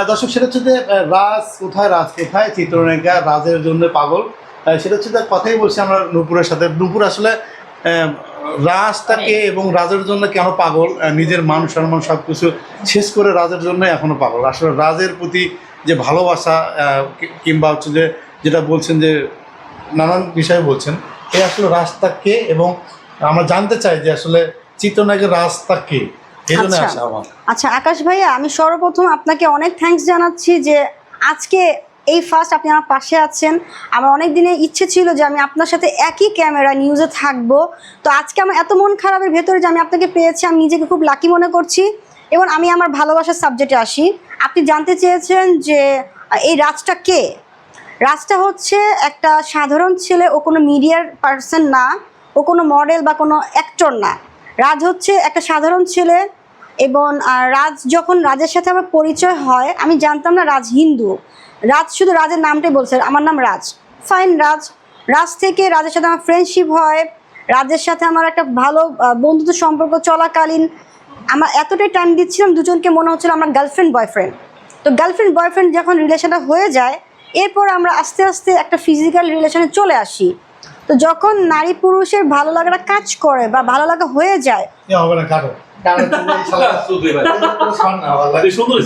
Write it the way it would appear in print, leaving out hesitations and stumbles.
দর্শক, সেটা হচ্ছে যে রাজ কোথায় চিত্রনায়িকা রাজের জন্য পাগল, সেটা হচ্ছে যে কথাই বলছি আমরা নূপুরের সাথে। নূপুর আসলে রাজটাকে এবং রাজের জন্য কেন পাগল, নিজের মান সম্মান সব কিছু শেষ করে রাজের জন্য এখনো পাগল। আসলে রাজের প্রতি যে ভালোবাসা কিংবা হচ্ছে যে যেটা বলছেন যে নানান বিষয় বলছেন, এই আসলে রাজটা কে, এবং আমরা জানতে চাই যে আসলে চিত্রনায়কের রাজটা কে, এই জন্য আসা আমার। আচ্ছা আকাশ ভাইয়া, আমি সর্বপ্রথম আপনাকে অনেক থ্যাঙ্কস জানাচ্ছি যে আজকে এই ফার্স্ট আপনি আমার পাশে আছেন। আমার অনেক দিনের ইচ্ছে ছিল যে আমি আপনার সাথে একই ক্যামেরা নিউজে থাকবো। তো আজকে আমার এত মন খারাপের ভেতরে যে আমি আপনাকে পেয়েছি, আমি নিজেকে খুব লাকি মনে করছি। এবং আমি আমার ভালোবাসার সাবজেক্টে আসি। আপনি জানতে চেয়েছেন যে এই রাজটা কে। রাজটা হচ্ছে একটা সাধারণ ছেলে, ও কোনো মিডিয়ার পার্সন না, ও কোনো মডেল বা কোনো অ্যাক্টর না। রাজ হচ্ছে একটা সাধারণ ছেলে। এবং রাজ যখন রাজের সাথে আমার পরিচয় হয়, আমি জানতাম না রাজ হিন্দু। রাজ শুধু রাজের নামটাই বলছে, আমার নাম রাজ, ফাইন রাজ। রাজ থেকে রাজের সাথে আমার ফ্রেন্ডশিপ হয়। রাজের সাথে আমার একটা ভালো বন্ধুত্ব সম্পর্ক চলাকালীন আমরা এতটাই টাইম দিচ্ছিলাম, দুজনকে মনে হচ্ছিল আমরা গার্লফ্রেন্ড বয়ফ্রেন্ড। তো গার্লফ্রেন্ড বয়ফ্রেন্ড যখন রিলেশনটা হয়ে যায়, এরপর আমরা আস্তে আস্তে একটা ফিজিক্যাল রিলেশনে চলে আসি। তো যখন নারী পুরুষের ভালো লাগাটা কাজ করে বা ভালো লাগা হয়ে যায়, হবে না কারো সুন্দর